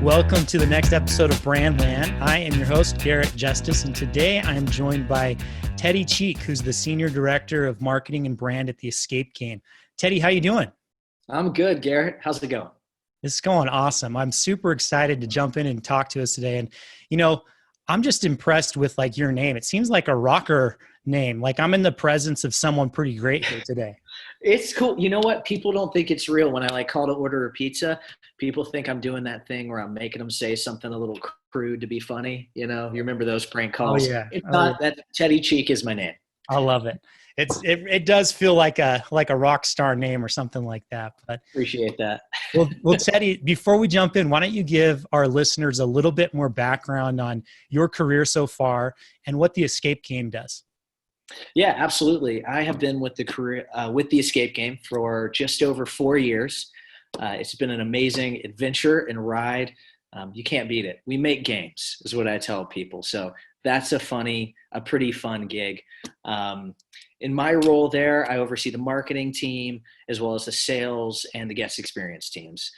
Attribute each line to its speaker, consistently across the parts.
Speaker 1: Welcome to the next episode of Brandland. I am your host, Garrett Justice, and today I am joined by Teddy Cheek, who's the Senior Director of Marketing and Brand at the Escape Game. Teddy, how you doing?
Speaker 2: I'm good, Garrett. How's it going?
Speaker 1: It's going awesome. I'm super excited to jump in and talk to us today. And, you know, I'm just impressed with like your name. It seems like a rocker name. Like I'm in the presence of someone pretty great here today.
Speaker 2: It's cool. You know what? People don't think it's real. When I call to order a pizza, people think I'm doing that thing where I'm making them say something a little crude to be funny. You know, you remember those prank calls?
Speaker 1: Oh yeah.
Speaker 2: It's not that. Teddy Cheek is my name.
Speaker 1: I love it. It does feel like a rock star name or something like that. But
Speaker 2: Appreciate that.
Speaker 1: well, Teddy, before we jump in, why don't you give our listeners a little bit more background on your career so far and what the Escape Game does?
Speaker 2: Yeah, absolutely. I have been with the Escape Game for just over 4 years. It's been an amazing adventure and ride. You can't beat it. We make games, is what I tell people. So that's a pretty fun gig. In my role there, I oversee the marketing team as well as the sales and the guest experience teams.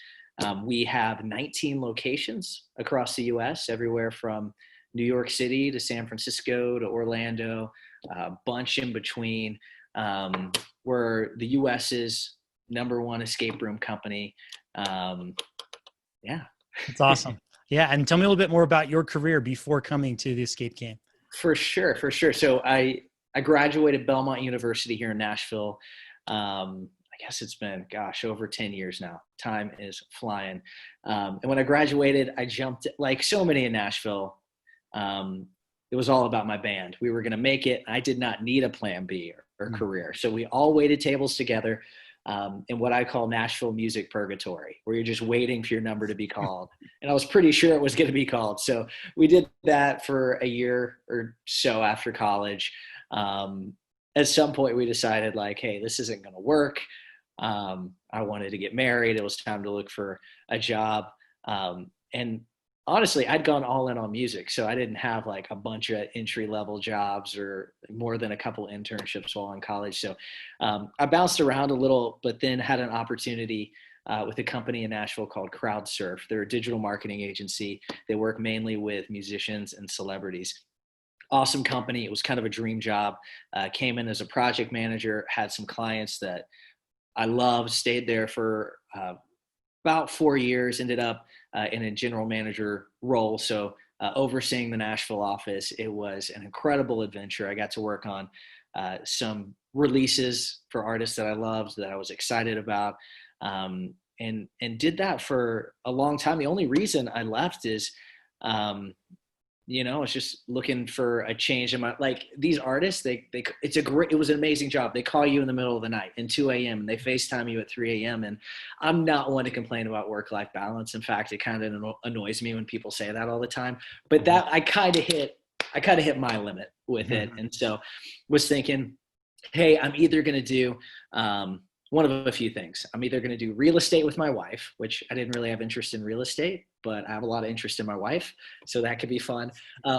Speaker 2: We have 19 locations across the U.S., everywhere from New York City to San Francisco to Orlando, a bunch in between. We're the U.S.'s number one escape room company. Yeah.
Speaker 1: It's awesome. Yeah. And tell me a little bit more about your career before coming to the Escape Game.
Speaker 2: For sure. So I graduated Belmont University here in Nashville. I guess it's been, over 10 years now. Time is flying. And when I graduated, I jumped, like so many in Nashville. It was all about my band. We were going to make it. I did not need a plan B or career. So we all waited tables together in what I call Nashville music purgatory, where you're just waiting for your number to be called. And I was pretty sure it was going to be called. So we did that for a year or so after college. At some point we decided like, hey, this isn't going to work. I wanted to get married. It was time to look for a job. And honestly, I'd gone all in on music. So I didn't have like a bunch of entry-level jobs or more than a couple internships while in college. So I bounced around a little, but then had an opportunity with a company in Nashville called CrowdSurf. They're a digital marketing agency. They work mainly with musicians and celebrities. Awesome company. It was kind of a dream job. Came in as a project manager, had some clients that I loved, stayed there for about 4 years, ended up in a general manager role. So overseeing the Nashville office, it was an incredible adventure. I got to work on some releases for artists that I loved, that I was excited about, and did that for a long time. The only reason I left is, I was just looking for a change in my, like these artists, it was an amazing job. They call you in the middle of the night and 2 a.m. and they FaceTime you at 3 a.m. And I'm not one to complain about work-life balance. In fact, it kind of annoys me when people say that all the time, but that I kind of hit my limit with it. And so was thinking, hey, I'm either going to do, one of a few things. I'm either going to do real estate with my wife, which I didn't really have interest in real estate, but I have a lot of interest in my wife. So that could be fun.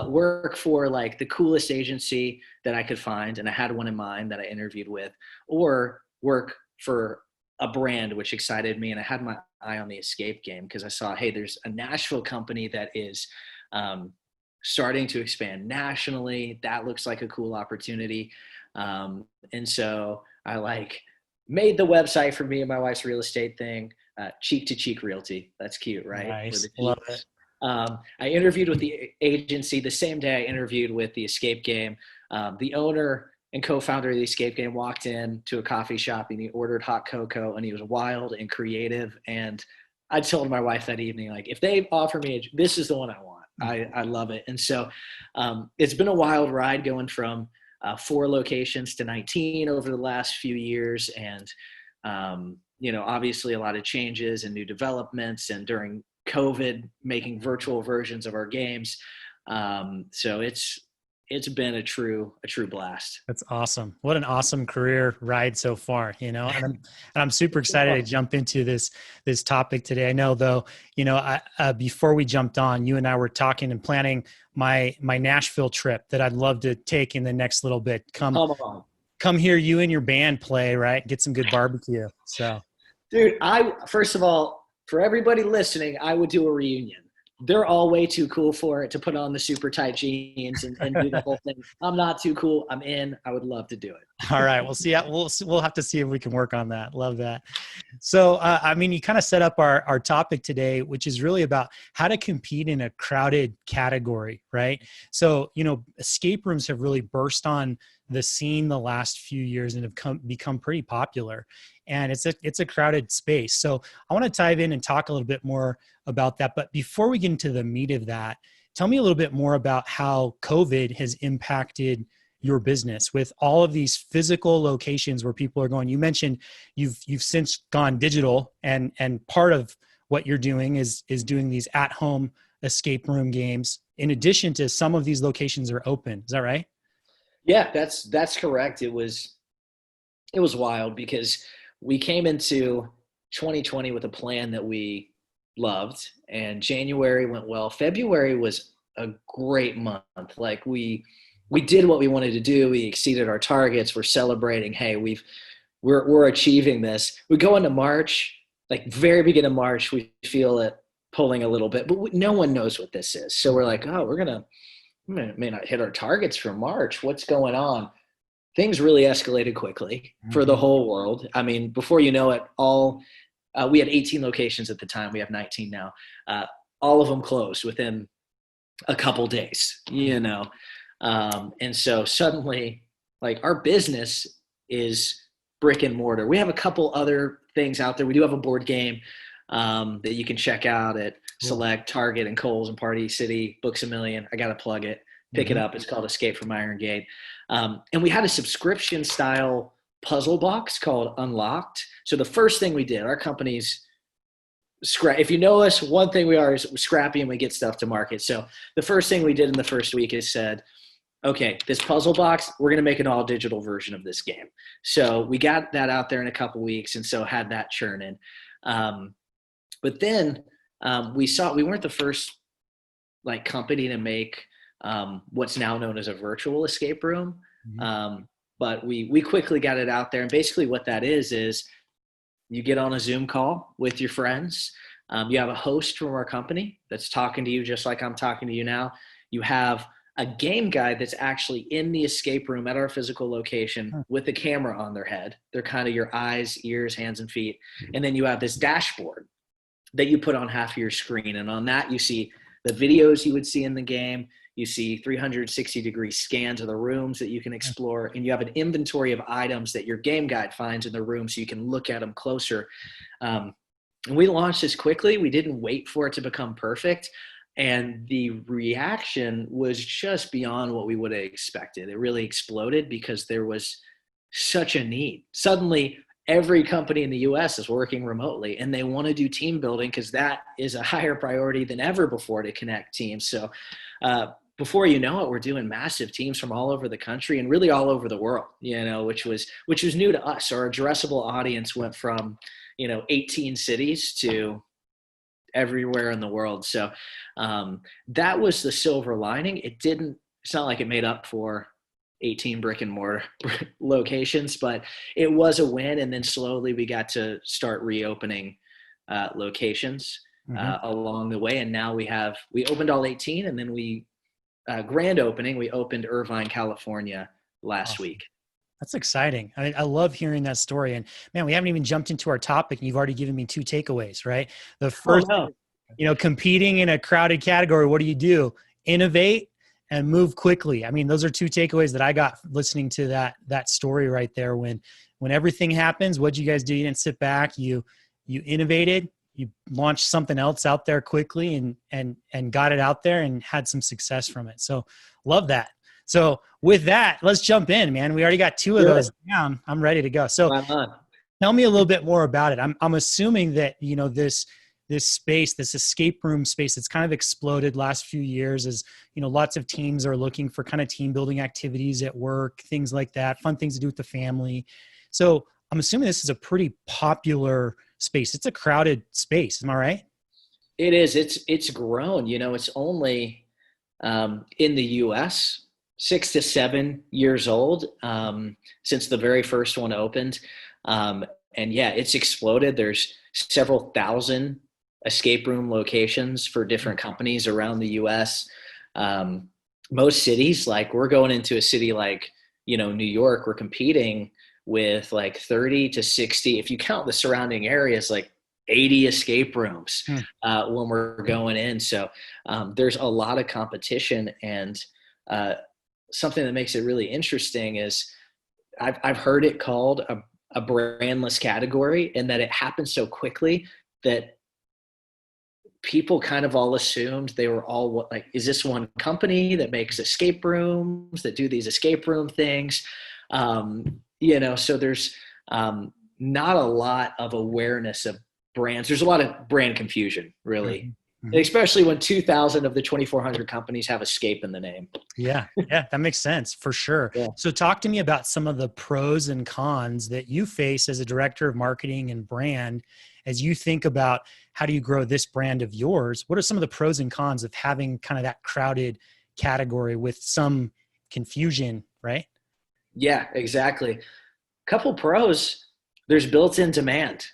Speaker 2: Work for like the coolest agency that I could find. And I had one in mind that I interviewed with, or work for a brand, which excited me. And I had my eye on the Escape Game because I saw, hey, there's a Nashville company that is starting to expand nationally. That looks like a cool opportunity. And so I made the website for me and my wife's real estate thing, Cheek to Cheek Realty. That's cute, right?
Speaker 1: Nice. Love it.
Speaker 2: I interviewed with the agency the same day I interviewed with the Escape Game. The owner and co-founder of the Escape Game walked in to a coffee shop and he ordered hot cocoa, and he was wild and creative. And I told my wife that evening, like, if they offer me, this is the one I want. I love it. And so it's been a wild ride going from 4 locations to 19 over the last few years. And, obviously a lot of changes and new developments, and during COVID, making virtual versions of our games. So it's been a true blast.
Speaker 1: That's awesome. What an awesome career ride so far, and I'm super excited to jump into this topic today. I know though, before we jumped on, you and I were talking and planning my Nashville trip that I'd love to take in the next little bit. Come hear you and your band play, right? Get some good barbecue. So,
Speaker 2: dude, first of all, for everybody listening, I would do a reunion. they're all way too cool for it to put on the super tight jeans and do the whole thing. I'm not too cool. I'm in. I would love to do it.
Speaker 1: All right, we'll see. We'll have to see if we can work on that. Love that. So, I mean, you kind of set up our topic today, which is really about how to compete in a crowded category, right? So, escape rooms have really burst on the scene the last few years and have become pretty popular. And it's a crowded space. So, I want to dive in and talk a little bit more about that. But before we get into the meat of that, tell me a little bit more about how COVID has impacted your business with all of these physical locations where people are going. You mentioned you've since gone digital, and part of what you're doing is doing these at-home escape room games in addition to some of these locations are open. Is that right?
Speaker 2: Yeah, that's correct. It was wild because we came into 2020 with a plan that we loved, and January went well. February was a great month. Like we did what we wanted to do. We exceeded our targets. We're celebrating. Hey, we're achieving this. We go into March, like very beginning of March, we feel it pulling a little bit, but no one knows what this is. So we're like, oh, we may not hit our targets for March. What's going on? Things really escalated quickly for the whole world. I mean, before you know it, we had 18 locations at the time. We have 19 now. All of them closed within a couple days, and so suddenly, like, our business is brick and mortar. We have a couple other things out there. We do have a board game that you can check out at Select, Target, and Kohl's and Party City, Books A Million. I got to plug it. Pick it up. It's called Escape from Iron Gate. And we had a subscription style puzzle box called Unlocked. So the first thing we did, our company's if you know us, one thing we are is scrappy and we get stuff to market. So the first thing we did in the first week is said, okay, this puzzle box, we're going to make an all digital version of this game. So we got that out there in a couple weeks, and so had that churning. But then we weren't the first like company to make what's now known as a virtual escape room. But we quickly got it out there. And basically what that is you get on a Zoom call with your friends. You have a host from our company that's talking to you just like I'm talking to you now. You have a game guide that's actually in the escape room at our physical location with a camera on their head. They're kind of your eyes, ears, hands, and feet. And then you have this dashboard that you put on half of your screen. And on that, you see the videos you would see in the game. You see 360-degree scans of the rooms that you can explore. And you have an inventory of items that your game guide finds in the room so you can look at them closer. And we launched this quickly. We didn't wait for it to become perfect. And the reaction was just beyond what we would have expected. It really exploded because there was such a need. Suddenly, every company in the US is working remotely, and they want to do team building because that is a higher priority than ever before to connect teams. So before you know it, we're doing massive teams from all over the country and really all over the world, which was new to us. Our addressable audience went from, 18 cities to everywhere in the world. So that was the silver lining. It's not like it made up for 18 brick and mortar locations, but it was a win. And then slowly we got to start reopening locations along the way. And now we opened all 18, and then grand opening, we opened Irvine, California last week.
Speaker 1: That's exciting. I love hearing that story. And man, we haven't even jumped into our topic, and you've already given me 2 takeaways, right? The first, competing in a crowded category, what do? Innovate and move quickly. I mean, those are 2 takeaways that I got listening to that story right there. When everything happens, what'd you guys do? You didn't sit back. You innovated. You launched something else out there quickly and got it out there and had some success from it. So love that. So with that, let's jump in, man. We already got 2 of those down. I'm ready to go. So tell me a little bit more about it. I'm assuming that, this space, this escape room space, it's kind of exploded last few years as, lots of teams are looking for kind of team building activities at work, things like that, fun things to do with the family. So I'm assuming this is a pretty popular space. It's a crowded space. Am I right?
Speaker 2: It is. It's grown. It's only in the US 6 to 7 years old since the very first one opened. And yeah, it's exploded. There's several thousand escape room locations for different companies around the US. Um, Most cities, like we're going into a city like, New York, we're competing with like 30 to 60, if you count the surrounding areas, like 80 escape rooms
Speaker 1: Hmm.
Speaker 2: when we're going in. So there's a lot of competition. And something that makes it really interesting is I've heard it called a brandless category, and that it happens so quickly that people kind of all assumed they were all like, is this one company that makes escape rooms, that do these escape room things? So there's not a lot of awareness of brands. There's a lot of brand confusion, really,
Speaker 1: Mhm. Mhm.
Speaker 2: especially when 2,000 of the 2,400 companies have escape in the name.
Speaker 1: Yeah, yeah, that makes sense for sure.
Speaker 2: Yeah.
Speaker 1: So talk to me about some of the pros and cons that you face as a director of marketing and brand as you think about how do you grow this brand of yours? What are some of the pros and cons of having kind of that crowded category with some confusion, right?
Speaker 2: Yeah, exactly. Couple pros, there's built-in demand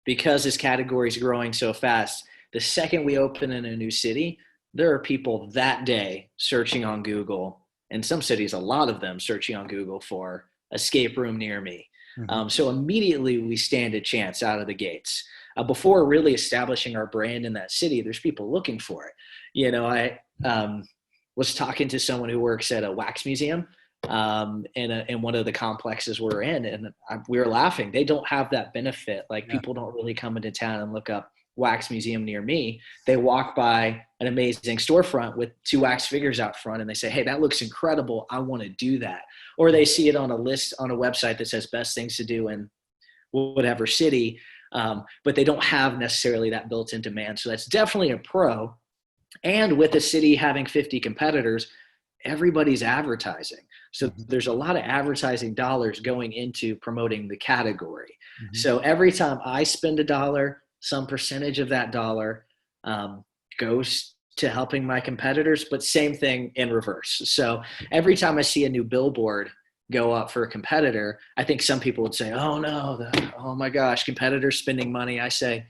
Speaker 2: because this category is growing so fast. The second we open in a new city, there are people that day searching on Google, in some cities, a lot of them searching on Google for escape room near me.
Speaker 1: Mhm.
Speaker 2: So immediately we stand a chance out of the gates. Before really establishing our brand in that city, there's people looking for it. I was talking to someone who works at a wax museum in one of the complexes we're in, and we were laughing. They don't have that benefit. Like,
Speaker 1: Yeah.
Speaker 2: people don't really come into town and look up wax museum near me. They walk by an amazing storefront with two wax figures out front, and they say, hey, that looks incredible, I want to do that. Or they see it on a list on a website that says best things to do in whatever city, but they don't have necessarily that built-in demand. So that's definitely a pro. And with the city having 50 competitors, everybody's advertising. So
Speaker 1: Mhm.
Speaker 2: there's a lot of advertising dollars going into promoting the category.
Speaker 1: Mhm.
Speaker 2: So every time I spend a dollar, some percentage of that dollar goes to helping my competitors, but same thing in reverse. So every time I see a new billboard go up for a competitor, I think some people would say, oh no, oh my gosh, competitors spending money. I say,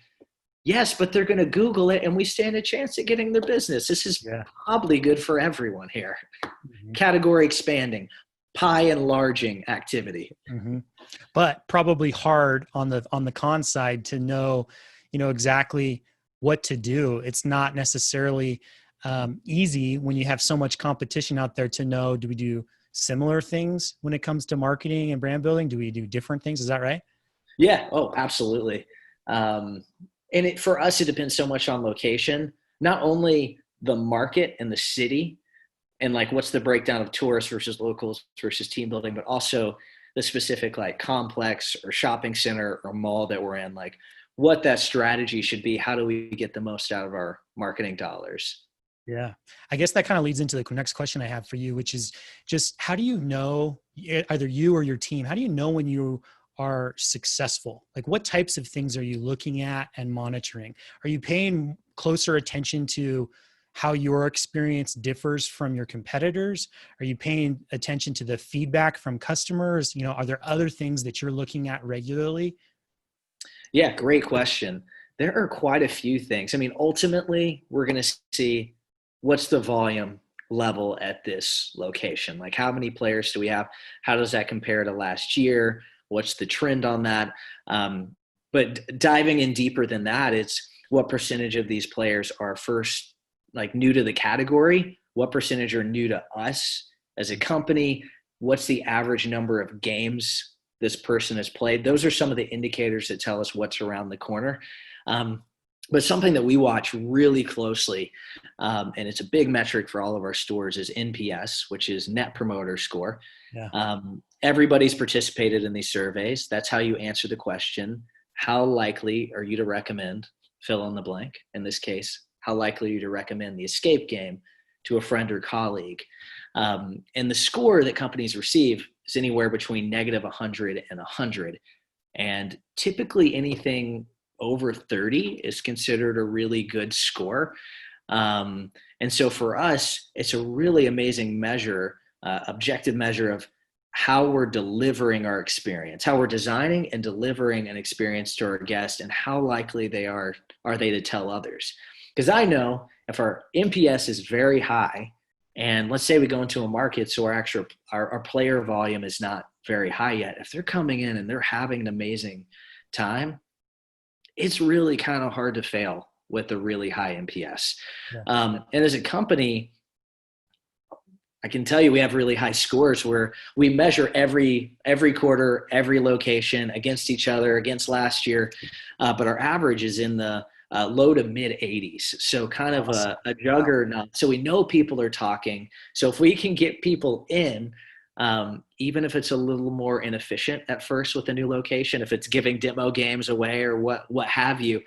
Speaker 2: yes, but they're going to Google it and we stand a chance at getting their business. This is
Speaker 1: Yeah.
Speaker 2: probably good for everyone here.
Speaker 1: Mhm.
Speaker 2: Category expanding, pie enlarging activity.
Speaker 1: Mhm. But probably hard on the con side to know, exactly what to do. It's not necessarily easy when you have so much competition out there to know, do we do similar things when it comes to marketing and brand building? Do we do different things? Is that right?
Speaker 2: Yeah. Oh, absolutely. Um, and for us, it depends so much on location, not only the market and the city, and like what's the breakdown of tourists versus locals versus team building, but also the specific like complex or shopping center or mall that we're in, like what that strategy should be. How do we get the most out of our marketing dollars?
Speaker 1: Yeah. I guess that kind of leads into the next question I have for you, which is just how do you know, either you or your team, how do you know when you are successful? Like, what types of things are you looking at and monitoring? Are you paying closer attention to how your experience differs from your competitors? Are you paying attention to the feedback from customers? Are there other things that you're looking at regularly?
Speaker 2: Yeah, great question. There are quite a few things. I mean, ultimately, we're going to see what's the volume level at this location. Like, how many players do we have? How does that compare to last year? What's the trend on that? But diving in deeper than that, it's what percentage of these players are first, like, new to the category? What percentage are new to us as a company? What's the average number of games this person has played? Those are some of the indicators that tell us what's around the corner. Um, but something that we watch really closely, and it's a big metric for all of our stores, is NPS, which is Net Promoter Score.
Speaker 1: Yeah.
Speaker 2: Everybody's participated in these surveys. That's how you answer the question: how likely are you to recommend fill in the blank? In this case, how likely are you to recommend the escape game to a friend or colleague? And the score that companies receive is anywhere between negative 100 and 100. And typically anything over 30 is considered a really good score. And so for us, it's a really amazing measure, objective measure of how we're delivering our experience, how we're designing and delivering an experience to our guests, and how likely are they to tell others. Because I know if our NPS is very high, and let's say we go into a market, so our player volume is not very high yet. If they're coming in and they're having an amazing time, it's really kind of hard to fail with a really high NPS.
Speaker 1: Yeah.
Speaker 2: And as a company, I can tell you we have really high scores where we measure every quarter, every location against each other, against last year, but our average is in the low to mid 80s. So kind of
Speaker 1: Awesome.
Speaker 2: a juggernaut. So we know people are talking. So if we can get people in, even if it's a little more inefficient at first with a new location, if it's giving demo games away or what have you,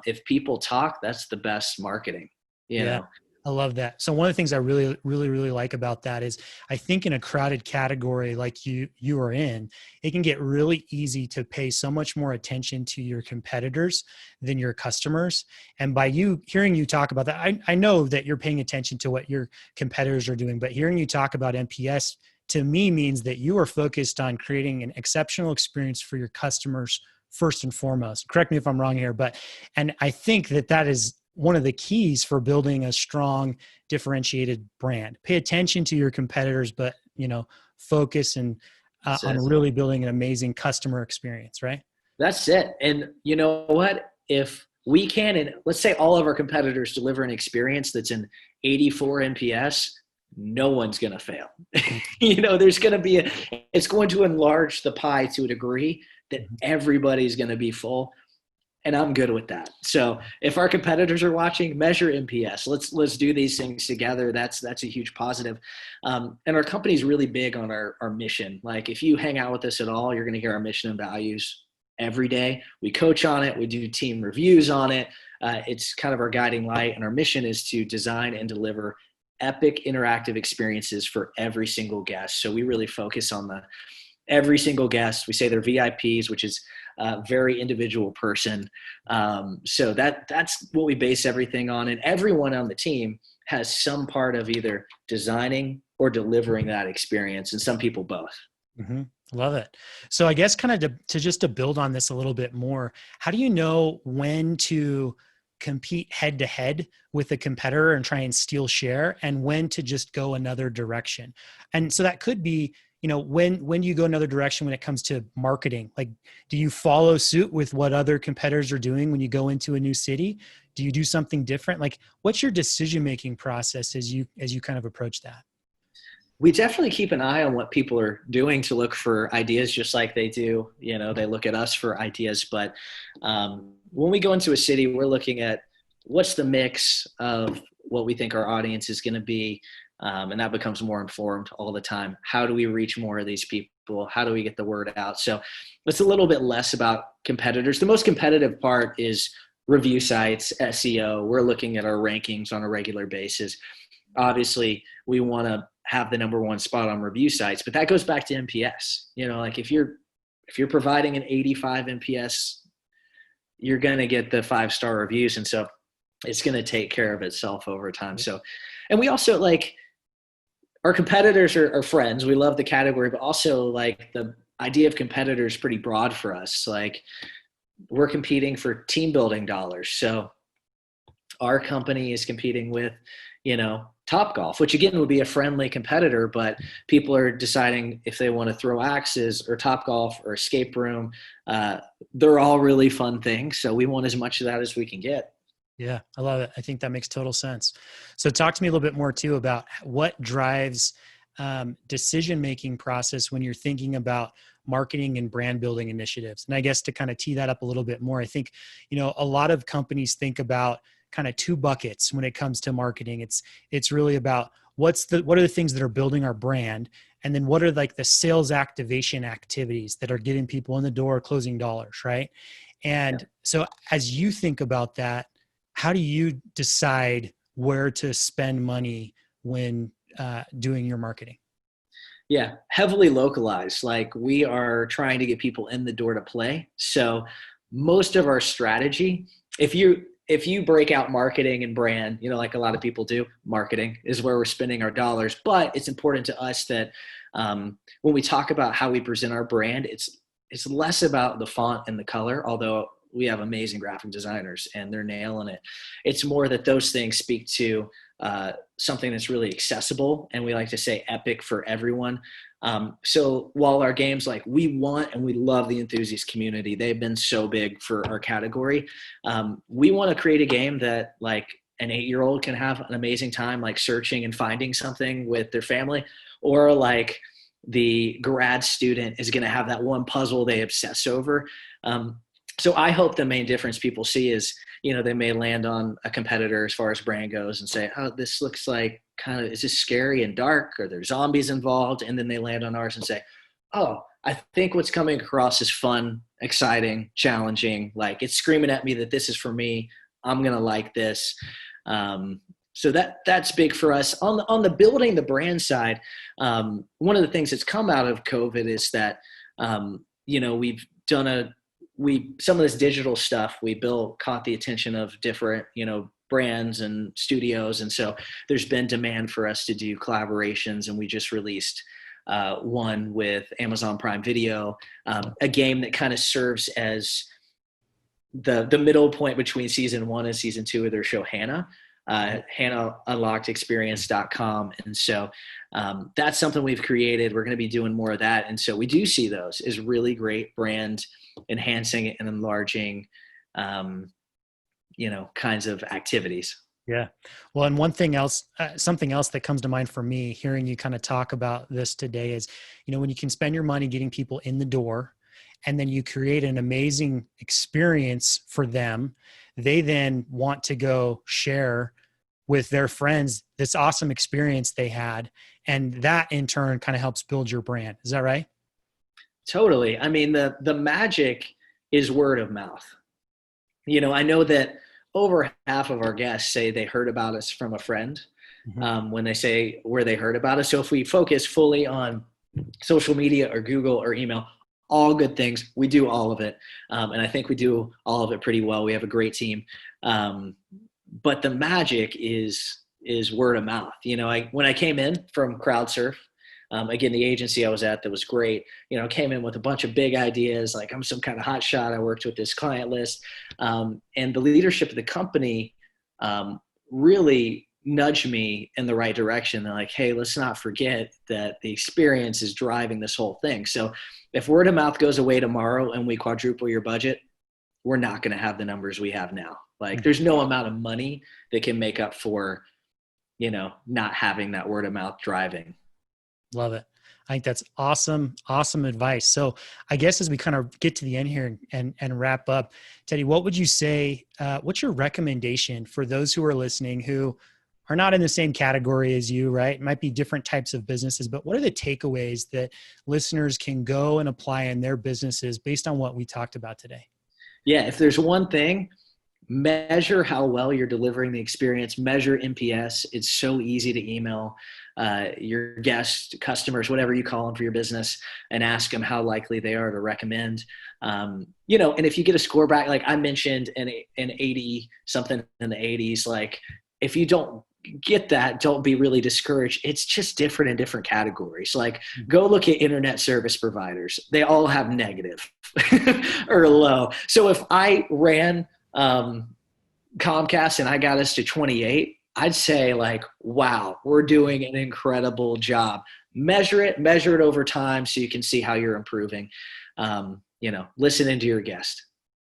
Speaker 2: if people talk, that's the best marketing, you
Speaker 1: Yeah.
Speaker 2: know?
Speaker 1: I love that. So one of the things I really, really, really like about that is I think in a crowded category like you are in, it can get really easy to pay so much more attention to your competitors than your customers. And by hearing you talk about that, I know that you're paying attention to what your competitors are doing, but hearing you talk about NPS to me means that you are focused on creating an exceptional experience for your customers first and foremost. Correct me if I'm wrong here, and I think that is one of the keys for building a strong, differentiated brand. Pay attention to your competitors, but focus on really building an amazing customer experience. Right?
Speaker 2: That's it. And you know what? If we can, and let's say all of our competitors deliver an experience that's an 84 NPS, no one's going to fail. There's going to be it's going to enlarge the pie to a degree that everybody's going to be full. And I'm good with that. So if our competitors are watching, measure NPS. Let's do these things together. That's a huge positive. And our company's really big on our mission. Like if you hang out with us at all, you're going to hear our mission and values every day. We coach on it. We do team reviews on it. It's kind of our guiding light. And our mission is to design and deliver epic interactive experiences for every single guest. So we really focus on every single guest. We say they're VIPs, which is a very individual person. So that's what we base everything on. And everyone on the team has some part of either designing or delivering that experience, and some people both.
Speaker 1: Mm-hmm. Love it. So I guess kind of to build on this a little bit more, how do you know when to compete head to head with a competitor and try and steal share, and when to just go another direction? And so that could be, when you go another direction when it comes to marketing. Like, do you follow suit with what other competitors are doing when you go into a new city? Do you do something different? Like, what's your decision-making process as you kind of approach that?
Speaker 2: We definitely keep an eye on what people are doing to look for ideas, just like they do. They look at us for ideas. But when we go into a city, we're looking at what's the mix of what we think our audience is going to be. And that becomes more informed all the time. How do we reach more of these people? How do we get the word out? So it's a little bit less about competitors. The most competitive part is review sites, SEO. We're looking at our rankings on a regular basis. Obviously, we want to have the number one spot on review sites, but that goes back to NPS. Like if you're providing an 85 NPS, you're going to get the 5-star reviews. And so it's going to take care of itself over time. So, and we also our competitors are friends. We love the category, but also the idea of competitors is pretty broad for us. Like we're competing for team building dollars. So our company is competing with, Topgolf, which again would be a friendly competitor, but people are deciding if they want to throw axes or Topgolf or escape room. They're all really fun things. So we want as much of that as we can get.
Speaker 1: Yeah, I love it. I think that makes total sense. So talk to me a little bit more too about what drives decision-making process when you're thinking about marketing and brand building initiatives. And I guess to kind of tee that up a little bit more, I think, a lot of companies think about kind of two buckets when it comes to marketing. It's really about what are the things that are building our brand, and then what are the sales activation activities that are getting people in the door, closing dollars, right? And so as you think about that, how do you decide where to spend money when doing your marketing?
Speaker 2: Yeah, heavily localized. We are trying to get people in the door to play. So most of our strategy, if if you break out marketing and brand, like a lot of people do, marketing is where we're spending our dollars. But it's important to us that when we talk about how we present our brand, it's less about the font and the color, although we have amazing graphic designers and they're nailing it. It's more that those things speak to something that's really accessible, and we like to say epic for everyone. So while our games, like, we want and we love the enthusiast community, they've been so big for our category. We want to create a game that, like, an 8-year-old can have an amazing time, like, searching and finding something with their family, or like the grad student is going to have that one puzzle they obsess over. So I hope the main difference people see is, they may land on a competitor as far as brand goes and say, oh, this looks like is this scary and dark, or there's zombies involved? And then they land on ours and say, oh, I think what's coming across is fun, exciting, challenging. Like, it's screaming at me that this is for me. I'm going to like this. So that's big for us. On the building the brand side, one of the things that's come out of COVID is that, we've done some of this digital stuff we built caught the attention of different, brands and studios. And so there's been demand for us to do collaborations. And we just released one with Amazon Prime Video, a game that kind of serves as the middle point between season 1 and season 2 of their show, Hannah. HannahUnlockedExperience.com. And so that's something we've created. We're going to be doing more of that. And so we do see those as really great brand enhancing and enlarging, kinds of activities.
Speaker 1: Yeah. Well, and one thing else, something else that comes to mind for me, hearing you kind of talk about this today is, when you can spend your money getting people in the door, and then you create an amazing experience for them, they then want to go share with their friends this awesome experience they had. And that in turn kind of helps build your brand. Is that right?
Speaker 2: Totally. I mean, the magic is word of mouth. I know that over half of our guests say they heard about us from a friend, when they say where they heard about us. So if we focus fully on social media or Google or email, all good things, we do all of it. And I think we do all of it pretty well. We have a great team. But the magic is word of mouth. When I came in from CrowdSurf, again, the agency I was at that was great, came in with a bunch of big ideas, like I'm some kind of hot shot. I worked with this client list. And the leadership of the company really nudged me in the right direction. They're like, hey, let's not forget that the experience is driving this whole thing. So if word of mouth goes away tomorrow and we quadruple your budget, we're not going to have the numbers we have now. Like, there's no amount of money that can make up for, not having that word of mouth driving.
Speaker 1: Love it. I think that's awesome. Awesome advice. So I guess as we kind of get to the end here and wrap up, Teddy, what would you say, what's your recommendation for those who are listening who are not in the same category as you, right? It might be different types of businesses, but what are the takeaways that listeners can go and apply in their businesses based on what we talked about today?
Speaker 2: Yeah. If there's one thing, measure how well you're delivering the experience, measure NPS. It's so easy to email your guests, customers, whatever you call them for your business, and ask them how likely they are to recommend. And if you get a score back, like I mentioned an 80 something in the 80s, like if you don't get that, don't be really discouraged. It's just different in different categories. Like, go look at internet service providers. They all have negative or low. So if I ran Comcast and I got us to 28, I'd say, like, wow, we're doing an incredible job. Measure it over time so you can see how you're improving. Listen into your guest.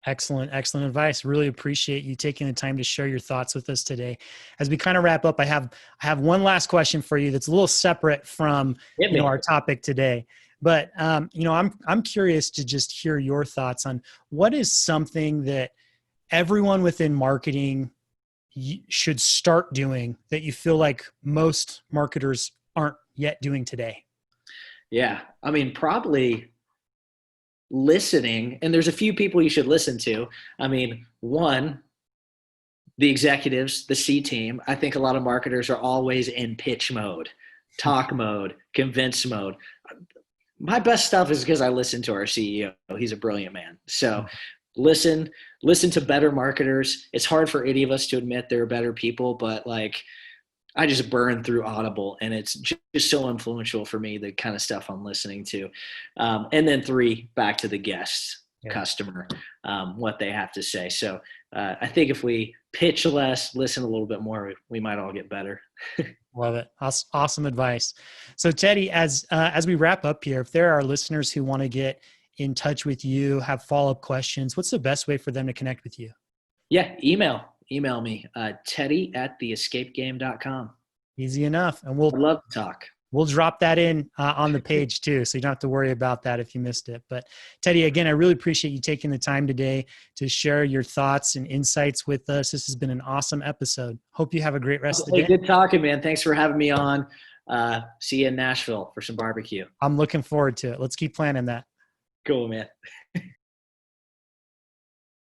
Speaker 1: Excellent advice. Really appreciate you taking the time to share your thoughts with us today. As we kind of wrap up, I have one last question for you that's a little separate from our topic today. But I'm curious to just hear your thoughts on what is something that everyone within marketing should start doing that you feel like most marketers aren't yet doing today.
Speaker 2: Yeah, I mean, probably listening, and there's a few people you should listen to. I mean, one, the executives, the C team. I think a lot of marketers are always in pitch mode, talk mode, convince mode. My best stuff is because I listen to our CEO. He's a brilliant man. So listen to better marketers. It's hard for any of us to admit there are better people, but like I just burn through Audible, and it's just so influential for me, the kind of stuff I'm listening to. And then 3, back to the guests, customer, what they have to say. So I think if we pitch less, listen a little bit more, we might all get better.
Speaker 1: Love it. Awesome advice. So Teddy, as we wrap up here, if there are listeners who want to get in touch with you, have follow-up questions, what's the best way for them to connect with you?
Speaker 2: Yeah, email me, teddy@theescapegame.com.
Speaker 1: Easy enough. And
Speaker 2: I'd love to talk.
Speaker 1: We'll drop that in on the page too, so you don't have to worry about that if you missed it. But Teddy, again, I really appreciate you taking the time today to share your thoughts and insights with us. This has been an awesome episode. Hope you have a great rest of the day.
Speaker 2: Good talking, man. Thanks for having me on. See you in Nashville for some barbecue.
Speaker 1: I'm looking forward to it. Let's keep planning that.
Speaker 2: Cool, man.